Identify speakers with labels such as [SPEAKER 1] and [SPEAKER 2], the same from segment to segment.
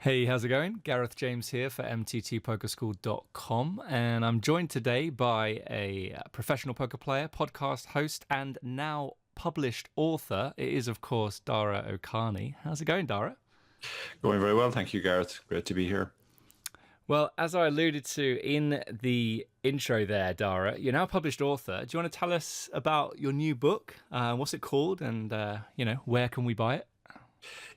[SPEAKER 1] Hey, how's it going? Gareth James here for MTT and I'm joined today by a professional poker player, podcast host, and now published author. It is, of course, Dara O'Kearney. How's it going, Dara?
[SPEAKER 2] Going very well, thank you, Gareth. Great to be here.
[SPEAKER 1] Well, as I alluded to in the intro there, Dara, you're now a published author. Do you want to tell us about your new book? What's it called, and where can we buy it?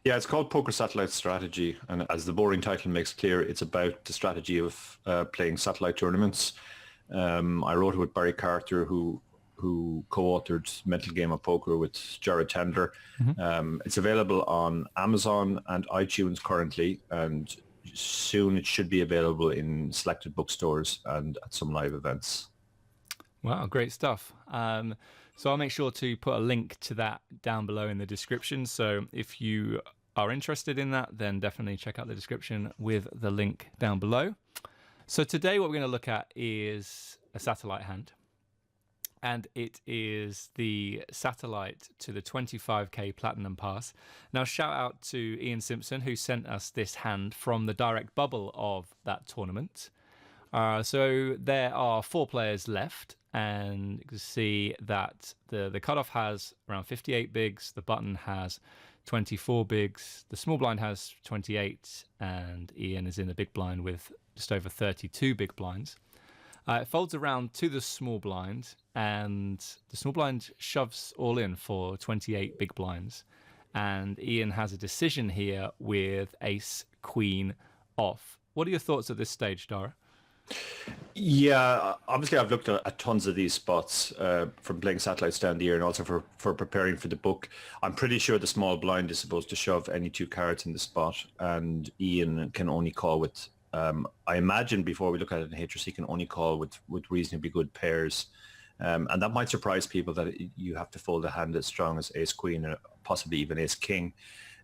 [SPEAKER 2] Yeah, it's called Poker Satellite Strategy, and as the boring title makes clear, it's about the strategy of playing satellite tournaments. I wrote it with Barry Carter, who co-authored Mental Game of Poker with Jared Tendler. It's available on Amazon and iTunes currently, and soon it should be available in selected bookstores and at some live events.
[SPEAKER 1] Wow, great stuff. So I'll make sure to put a link to that down below in the description. So if you are interested in that, then definitely check out the description with the link down below. So today what we're going to look at is a satellite hand. And it is the satellite to the 25k Platinum Pass. Now, shout out to Ian Simpson, who sent us this hand from the direct bubble of that tournament. So there are 4 players left, and you can see that the cutoff has around 58 bigs, the button has 24 bigs, the small blind has 28, and Ian is in the big blind with just over 32 big blinds. It folds around to the small blind, and the small blind shoves all in for 28 big blinds. And Ian has a decision here with ace, queen off. What are your thoughts at this stage, Dara?
[SPEAKER 2] Yeah, obviously I've looked at tons of these spots from playing satellites down the year and also for preparing for the book. I'm pretty sure the small blind is supposed to shove any 2 cards in the spot, and Ian can only call with, I imagine before we look at it in Haters, he can only call with reasonably good pairs. And that might surprise people that you have to fold a hand as strong as ace queen or possibly even ace king.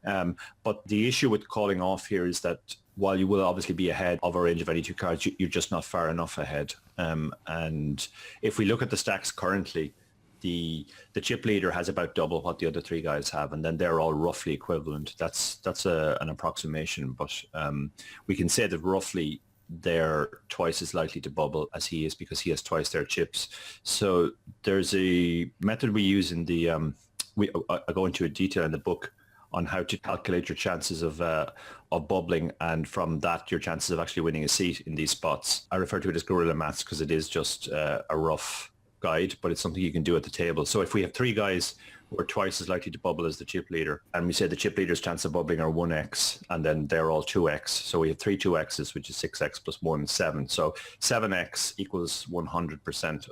[SPEAKER 2] But the issue with calling off here is that while you will obviously be ahead of a range of any 2 cards, you're just not far enough ahead. And if we look at the stacks currently, the chip leader has about double what the other 3 guys have, and then they're all roughly equivalent. That's an approximation, but we can say that roughly they're twice as likely to bubble as he is because he has twice their chips. So there's a method we use in the I go into a detail in the book on how to calculate your chances of bubbling, and from that your chances of actually winning a seat in these spots. I refer to it as guerrilla maths because it is just a rough guide, but it's something you can do at the table. So if we have 3 guys who are twice as likely to bubble as the chip leader, and we say the chip leader's chance of bubbling are 1x, and then they're all 2x, so we have 3 2x's, which is 6x plus 1 is 7. So 7x equals 100%,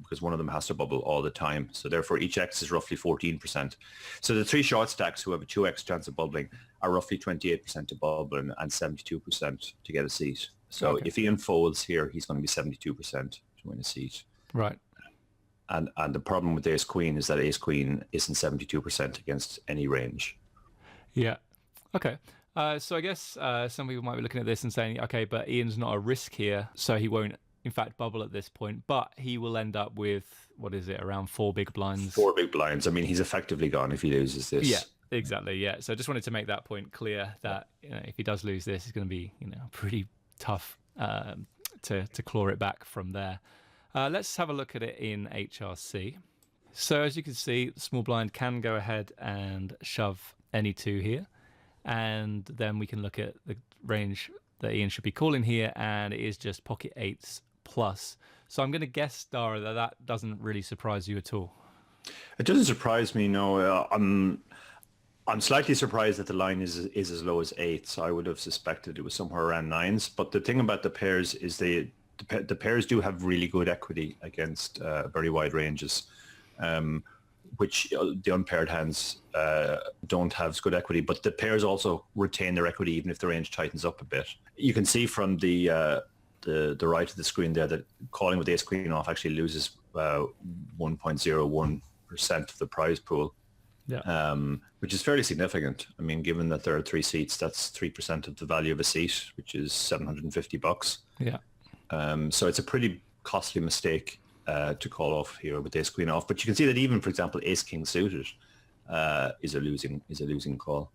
[SPEAKER 2] because one of them has to bubble all the time. So therefore each x is roughly 14%. So the 3 short stacks who have a 2x chance of bubbling are roughly 28% to bubble and 72% to get a seat. So if Ian folds here, he's going to be 72% to win a seat.
[SPEAKER 1] Right.
[SPEAKER 2] And the problem with ace queen is that ace queen isn't 72% against any range.
[SPEAKER 1] Yeah. Okay. So I guess some people might be looking at this and saying, okay, but Ian's not a risk here, so he won't in fact bubble at this point, but he will end up with, what is it, around 4 big blinds?
[SPEAKER 2] 4 big blinds. I mean, he's effectively gone if he loses this.
[SPEAKER 1] Yeah, exactly. Yeah. So I just wanted to make that point clear that if he does lose this, it's going to be pretty tough to claw it back from there. Let's have a look at it in HRC. So as you can see, the small blind can go ahead and shove any 2 here, and then we can look at the range that Ian should be calling here, and it is just pocket 8s plus. So I'm going to guess, Dara, that doesn't really surprise you at all.
[SPEAKER 2] It doesn't surprise me, no. I'm slightly surprised that the line is as low as 8s. I would have suspected it was somewhere around 9s. But the thing about the pairs is the pairs do have really good equity against very wide ranges, which the unpaired hands don't have good equity. But the pairs also retain their equity even if the range tightens up a bit. You can see from the right of the screen there that calling with ace queen off actually loses 1.01% of the prize pool. Yeah. Which is fairly significant. I mean, given that there are 3 seats, that's 3% of the value of a seat, which is $750.
[SPEAKER 1] Yeah.
[SPEAKER 2] So it's a pretty costly mistake to call off here with ace queen off. But you can see that even, for example, ace king suited is a losing call.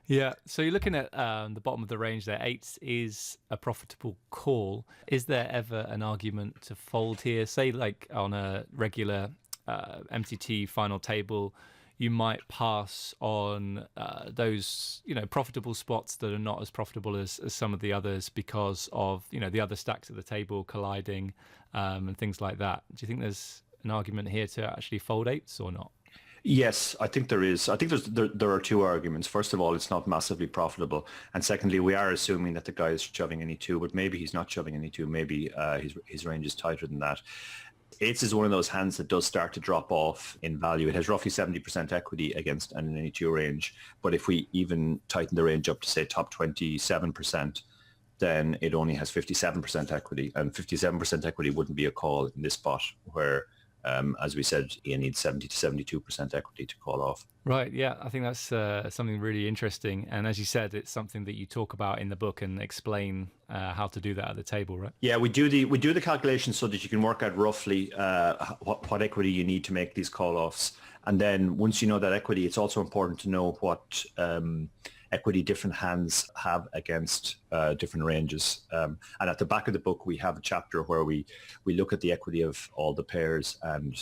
[SPEAKER 1] Yeah, so you're looking at the bottom of the range there. Eights is a profitable call. Is there ever an argument to fold here? Say, like on a regular MTT final table, you might pass on those, profitable spots that are not as profitable as some of the others because of, the other stacks at the table colliding and things like that. Do you think there's an argument here to actually fold eights or not?
[SPEAKER 2] Yes, I think there is. I think there are two arguments. First of all, it's not massively profitable, and secondly, we are assuming that the guy is shoving any two, but maybe he's not shoving any two. Maybe his range is tighter than that. Eights is one of those hands that does start to drop off in value. It has roughly 70% equity against an any two range, but if we even tighten the range up to say top 27%, then it only has 57% equity, and 57% equity wouldn't be a call in this spot where. As we said, you need 70 to 72% equity to call off.
[SPEAKER 1] Right. Yeah, I think that's something really interesting. And as you said, it's something that you talk about in the book and explain how to do that at the table, right?
[SPEAKER 2] Yeah, we do the calculation so that you can work out roughly what equity you need to make these call offs. And then once you know that equity, it's also important to know what equity different hands have against different ranges. And at the back of the book, we have a chapter where we look at the equity of all the pairs and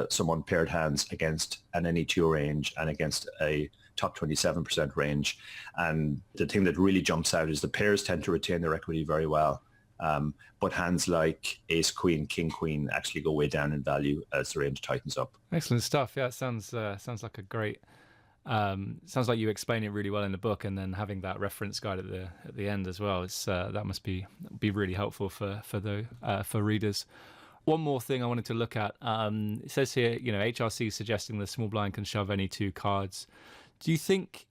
[SPEAKER 2] some unpaired hands against an NE2 range and against a top 27% range. And the thing that really jumps out is the pairs tend to retain their equity very well. But hands like ace, queen, king, queen actually go way down in value as the range tightens up.
[SPEAKER 1] Excellent stuff. Yeah, it sounds like a great... sounds like you explain it really well in the book, and then having that reference guide at the end as well. It's that must be really helpful for readers. One more thing I wanted to look at. It says here, HRC suggesting the small blind can shove any two cards. Do you think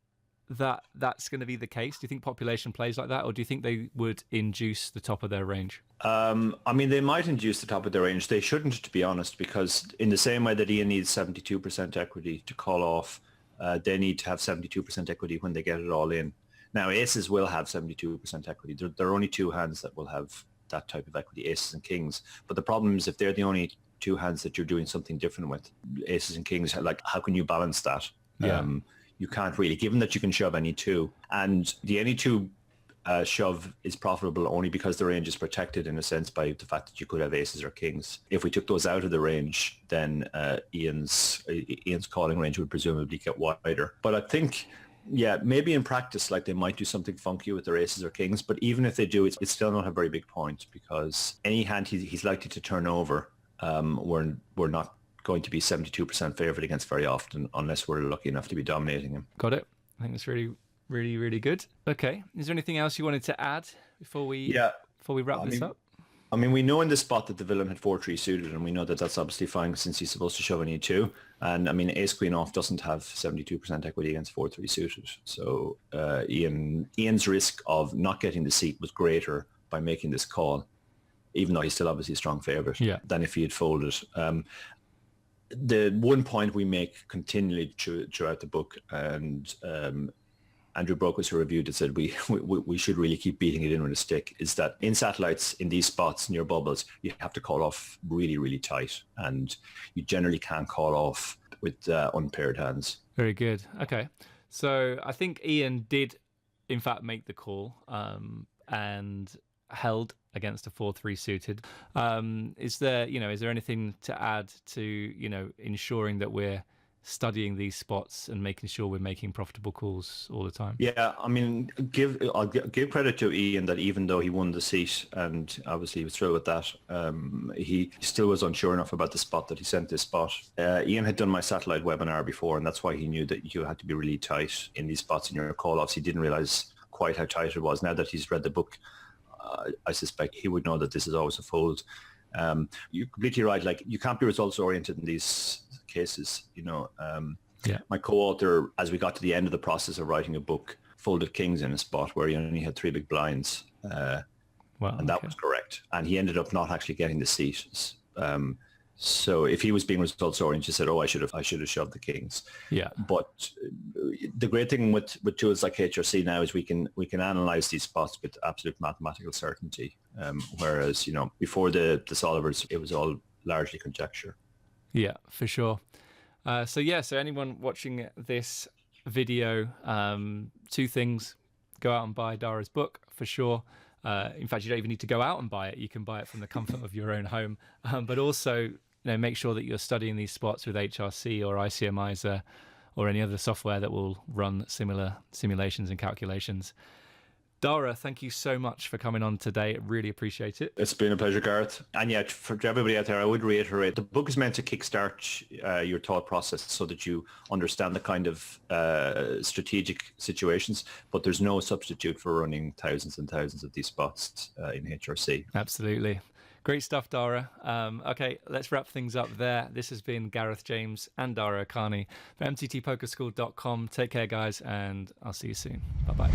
[SPEAKER 1] that that's going to be the case? Do you think population plays like that, or do you think they would induce the top of their range?
[SPEAKER 2] They might induce the top of their range. They shouldn't, to be honest, because in the same way that Ian needs 72% equity to call off, they need to have 72% equity when they get it all in. Now, aces will have 72% equity. There are only two hands that will have that type of equity, aces and kings. But the problem is if they're the only two hands that you're doing something different with, aces and kings, like how can you balance that?
[SPEAKER 1] Yeah.
[SPEAKER 2] You can't really, given that you can shove any two. And the any two shove is profitable only because the range is protected in a sense by the fact that you could have aces or kings. If we took those out of the range, then Ian's calling range would presumably get wider. But I think, maybe in practice, like they might do something funky with their aces or kings. But even if they do, it's still not a very big point because any hand he's likely to turn over, we're not going to be 72% favored against very often unless we're lucky enough to be dominating him.
[SPEAKER 1] Got it. I think that's really, really good. Okay. Is there anything else you wanted to add before we wrap this up?
[SPEAKER 2] I mean, we know in this spot that the villain had 4-3 suited, and we know that that's obviously fine since he's supposed to shove an E2. And I mean, ace queen off doesn't have 72% equity against 4-3 suited. So Ian's risk of not getting the seat was greater by making this call, even though he's still obviously a strong favorite, than if he had folded. The one point we make continually throughout the book, and Andrew Brokers, who reviewed it, said we should really keep beating it in with a stick, is that in satellites, in these spots near bubbles, you have to call off really, really tight, and you generally can't call off with unpaired hands. Very
[SPEAKER 1] good. Okay. So I think Ian did, in fact, make the call and held against a 4-3 suited. Is there anything to add to, ensuring that we're studying these spots and making sure we're making profitable calls all the time?
[SPEAKER 2] Yeah, I mean, I'll give credit to Ian that even though he won the seat and obviously he was thrilled with that, he still was unsure enough about the spot that he sent this spot. Ian had done my satellite webinar before, and that's why he knew that you had to be really tight in these spots in your call-offs. He didn't realize quite how tight it was. Now that he's read the book, I suspect he would know that this is always a fold. You're completely right. Like, you can't be results oriented in these cases. My co-author, as we got to the end of the process of writing a book, folded kings in a spot where he only had 3 big blinds. And that was correct. And he ended up not actually getting the seat. So if he was being results oriented, he said, I should have shoved the kings.
[SPEAKER 1] Yeah.
[SPEAKER 2] But the great thing with tools like HRC now is we can analyze these spots with absolute mathematical certainty. Whereas, before the solvers, it was all largely conjecture.
[SPEAKER 1] Yeah, for sure. So anyone watching this video. Two things: go out and buy Dara's book for sure. In fact, you don't even need to go out and buy it. You can buy it from the comfort of your own home. But also, make sure that you're studying these spots with HRC or ICMizer or any other software that will run similar simulations and calculations. Dara, thank you so much for coming on today. Really appreciate it.
[SPEAKER 2] It's been a pleasure, Gareth. And yet, for everybody out there, I would reiterate, the book is meant to kickstart your thought process so that you understand the kind of strategic situations, but there's no substitute for running thousands and thousands of these spots in HRC.
[SPEAKER 1] Absolutely. Great stuff, Dara. Okay, let's wrap things up there. This has been Gareth James and Dara O'Kearney from MTTPokerschool.com. Take care, guys, and I'll see you soon. Bye-bye.